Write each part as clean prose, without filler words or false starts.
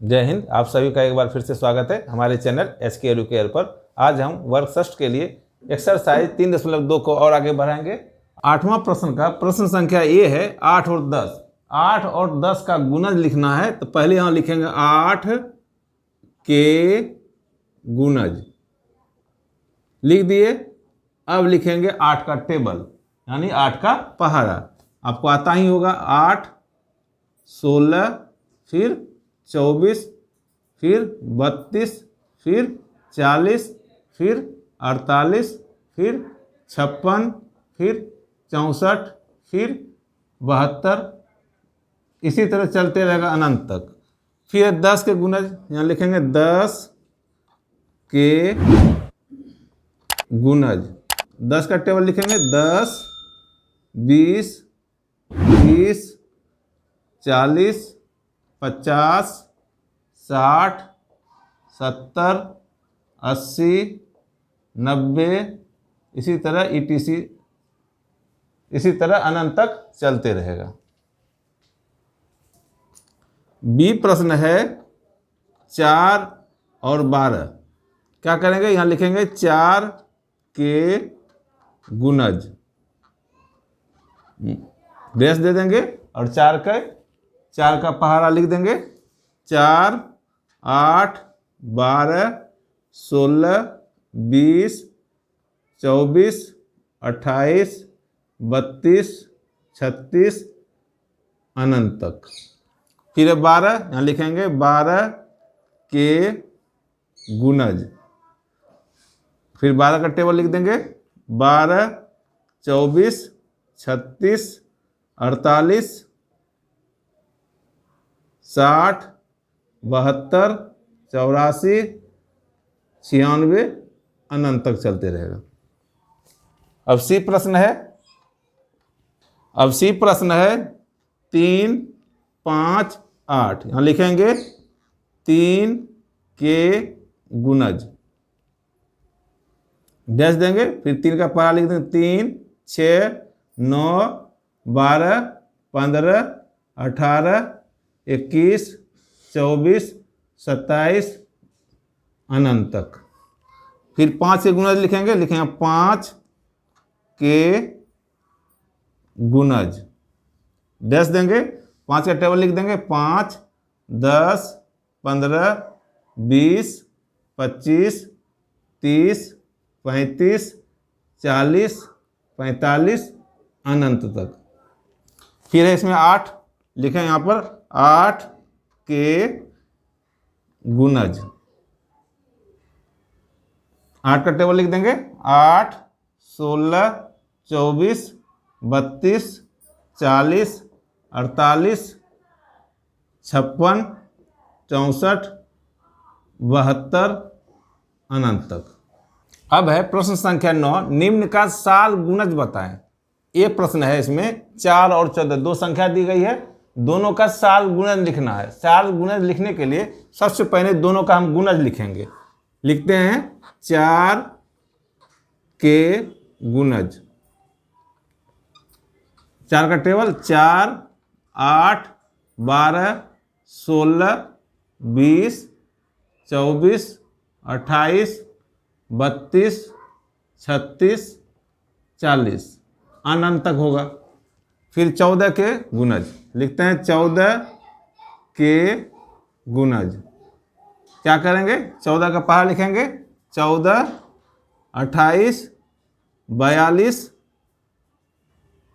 जय हिंद। आप सभी का एक बार फिर से स्वागत है हमारे चैनल SK एडुकेयर पर। आज हम वर्ग षष्ठ के लिए एक्सरसाइज 3.2 को और आगे बढ़ाएंगे। 8वां प्रश्न का प्रश्न संख्या ये है 8 और 10। 8 और 10 का गुणज लिखना है, तो पहले यहाँ लिखेंगे 8 के गुणज, लिख दिए। अब लिखेंगे 8 का टेबल, यानी 8 का पहाड़ा। आपको आता ही होगा 8, 16, फिर 24, फिर 32, फिर 40, फिर 48, फिर 56, फिर 64, फिर 72, इसी तरह चलते रहेगा अनंत तक। फिर 10 के गुणज, यहाँ लिखेंगे 10 के गुणज। 10 का टेबल लिखेंगे 10, 20, 30, 40, 50, 60, 70, 80, 90, इसी तरह ETC, इसी तरह अनंत तक चलते रहेगा। बी प्रश्न है 4 और 12। क्या करेंगे, यहाँ लिखेंगे 4 के गुणज, डैश दे देंगे और 4 का पहाड़ा लिख देंगे। 4, 8, 12, 16, 20, 24, 28, 32, 36, अनंत तक। फिर 12, यहाँ लिखेंगे 12 के गुणज। फिर 12 का टेबल लिख देंगे 12, 24, 36, 48, 60, 72, 84, 96, अनंत तक चलते रहेगा। अब सी प्रश्न है 3, 5, 8। यहाँ लिखेंगे 3 के गुणज, डैश देंगे, फिर 3 का पहाड़ा लिख देंगे। 3, 6, 9, 12, 15, 18, 21, 24, 27, अनंत तक। फिर 5 के गुणज लिखेंगे 5 के गुणज, डैश देंगे, 5 का टेबल लिख देंगे। 5, 10, 15, 20, 25, 30, 35, 40, 45, अनंत तक। फिर है इसमें 8, लिखें यहाँ पर 8 के गुणज। 8 का टेबल लिख देंगे। 8, 16, 24, 32, 40, 48, 56, 64, 72, अनंत तक। अब है प्रश्न संख्या 9, निम्न का साल गुणज बताएं। ये प्रश्न है, इसमें 4 और 14 दो संख्या दी गई है, दोनों का साल गुणज लिखना है। साल गुणज लिखने के लिए सबसे पहले दोनों का हम गुणज लिखेंगे। लिखते हैं 4 के गुणज। 4 का टेबल 4, 8, 12, 16, 20, 24, 28, 32, 36, 40, अनंत तक होगा। फिर 14 के गुणज, लिखते हैं 14 के गुणज। क्या करेंगे, 14 का पहाड़ा लिखेंगे। 14, 28, 42,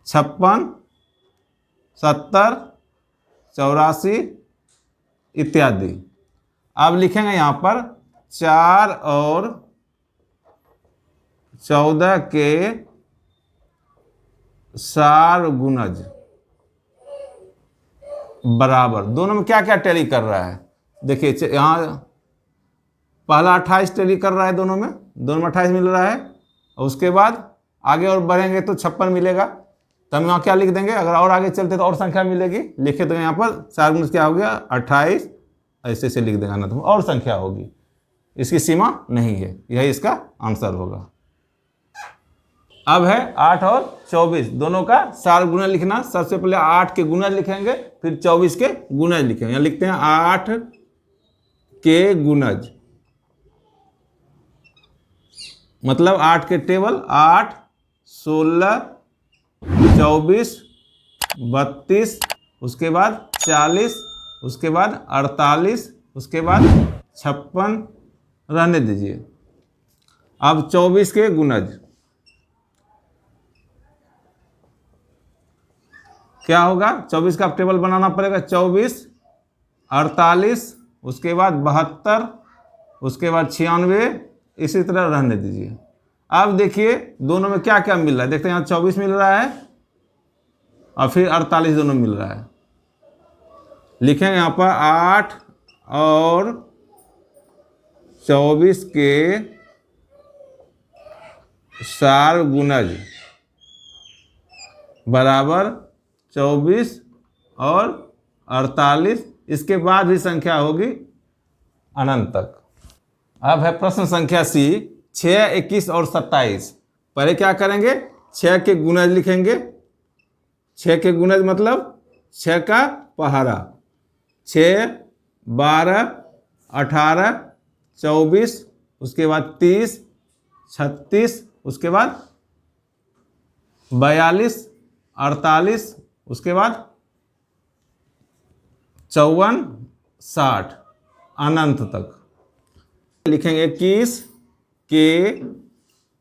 56, 70, 84, इत्यादि। अब लिखेंगे यहाँ पर 4 और 14 के साल गुणज बराबर। दोनों में क्या क्या टैली कर रहा है, देखिए यहाँ पहला 28 टैली कर रहा है, दोनों में 28 मिल रहा है। और उसके बाद आगे और बढ़ेंगे तो 56 मिलेगा। तो हम यहाँ क्या लिख देंगे, अगर और आगे चलते तो और संख्या मिलेगी। लिखे तो यहाँ पर 4 गुणज क्या हो गया 28, ऐसे से लिख देगा ना, तो और संख्या होगी, इसकी सीमा नहीं है। यही इसका आंसर होगा। अब है 8 और 24, दोनों का साल गुणज लिखना। सबसे पहले 8 के गुणज लिखेंगे, फिर 24 के गुणज लिखेंगे। यहाँ लिखते हैं 8 के गुणज, मतलब 8 के टेबल 8, 16, 24, 32, उसके बाद 40, उसके बाद 48, उसके बाद 56, रहने दीजिए। अब 24 के गुणज क्या होगा? 24 का टेबल बनाना पड़ेगा। 24, 48, उसके बाद 72, उसके बाद 96, इसी तरह रहने दीजिए। अब देखिए दोनों में क्या क्या मिल रहा है, देखते हैं। यहाँ 24 मिल रहा है और फिर 48 दोनों मिल रहा है। लिखेंगे यहाँ पर 8 और 24 के सार गुणज बराबर 24 और 48, इसके बाद भी संख्या होगी अनंत तक। अब है प्रश्न संख्या सी, 6, 21 और 27। पहले क्या करेंगे? 6 के गुणज लिखेंगे। 6 के गुणज मतलब 6 का पहाड़ा। 6, 12, 18, 24, उसके बाद 30, 36, उसके बाद 42, 48, उसके बाद 54, 60, अनंत तक। लिखेंगे 21 के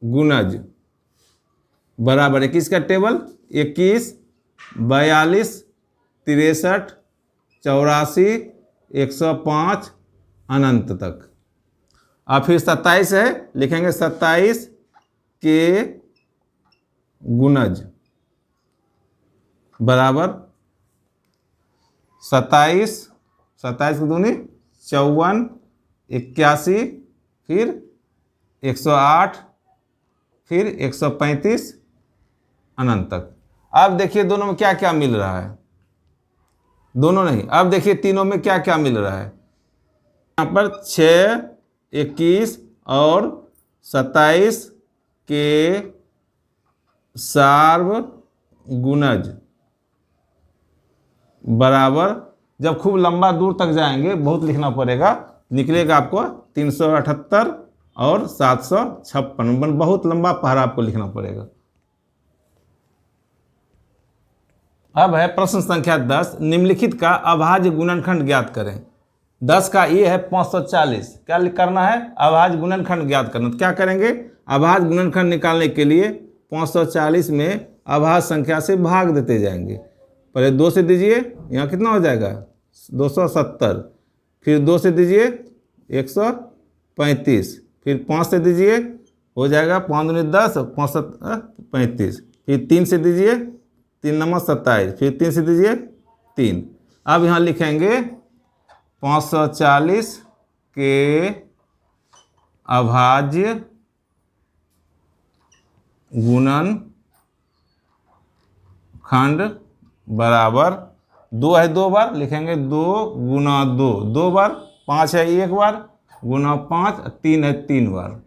गुणज बराबर 21 का टेबल 21, 42, 63, 84, 105, अनंत तक। अब फिर 27 है, लिखेंगे 27 के गुणज बराबर 27, 27 की दूनी 54, 81, फिर 108, फिर 135, अनंत तक। अब देखिए दोनों में क्या क्या मिल रहा है। दोनों नहीं, अब देखिए तीनों में क्या क्या मिल रहा है। यहाँ पर 6, 21 और 27 के सार्व गुणज बराबर, जब खूब लंबा दूर तक जाएंगे बहुत लिखना पड़ेगा, निकलेगा आपको 378 और 756, बहुत लंबा पहाड़ा आपको लिखना पड़ेगा। अब है प्रश्न संख्या 10, निम्नलिखित का अभाज्य गुणनखंड ज्ञात करें। 10 का ये है 540। क्या करना है? अभाज्य गुणनखंड ज्ञात करना। तो क्या करेंगे? अभाज्य गुणनखंड निकालने के लिए 540 में अभाज्य संख्या से भाग देते जाएंगे। पहले 2 से दीजिए, यहाँ कितना हो जाएगा? 270, फिर 2 से दीजिए 135, फिर 5 से दीजिए हो जाएगा 5 दूनी 10, 5 35, फिर 3 से दीजिए 3 नंबर 27, फिर 3 से दीजिए 3। अब यहाँ लिखेंगे 540 के अभाज्य गुणनखंड बराबर 2 है 2 बार, लिखेंगे 2 गुना 2, 2 बार, 5 है 1 बार, गुना 5, 3 है 3 बार।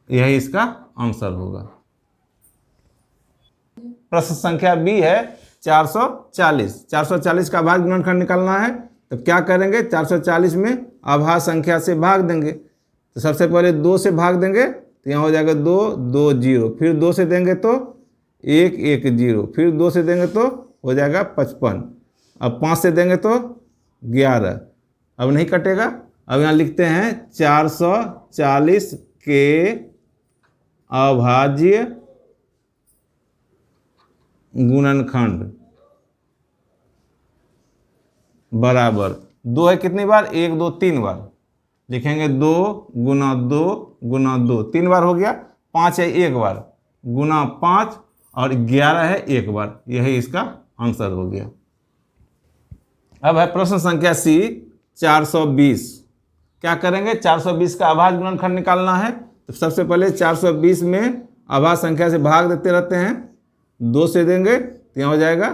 यही इसका आंसर होगा। प्रश्न संख्या बी है 440। 440 का अभाज्य गुणनखंड निकालना है। तो क्या करेंगे? 440 में अभाज्य संख्या से भाग देंगे। तो सबसे पहले 2 से भाग देंगे तो यहाँ हो जाएगा 2, 2, 0, फिर 2 से देंगे तो 1, 1, 0, फिर 2 से देंगे तो हो जाएगा 55, अब 5 से देंगे तो 11, अब नहीं कटेगा। अब यहाँ लिखते हैं 440 के अभाज्य गुणनखंड बराबर 2 है कितनी बार? 1, 2, 3 बार, लिखेंगे 2 गुना 2 गुना 2, 3 बार हो गया। 5 है 1 बार, गुना 5, और 11 है 1 बार। यही इसका आंसर हो गया। अब है प्रश्न संख्या सी 420। क्या करेंगे? 420 का अभाज्य गुणनखंड निकालना है। तो सबसे पहले 420 में अभाज्य संख्या से भाग देते रहते हैं। 2 से देंगे तो यहाँ हो जाएगा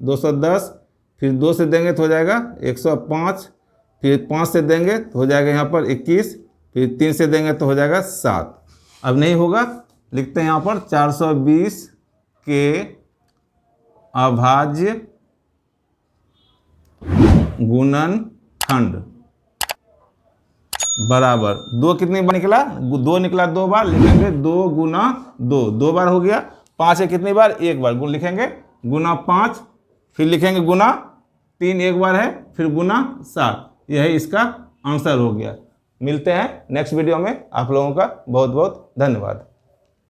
210, फिर 2 से देंगे तो हो जाएगा 105, फिर 5 से देंगे तो हो जाएगा यहाँ पर 21, फिर 3 से देंगे तो हो जाएगा 7। अब नहीं होगा, लिखते हैं यहाँ पर 420 के अभाज्य गुणनखंड बराबर 2 कितनी बार निकला, 2 निकला 2 बार, लिखेंगे 2 गुना 2, 2 बार हो गया। 5 है कितनी बार, 1 बार, गुण लिखेंगे गुना 5, फिर लिखेंगे गुना 3 एक बार है, फिर गुना 7। यही इसका आंसर हो गया। मिलते हैं नेक्स्ट वीडियो में। आप लोगों का बहुत बहुत धन्यवाद।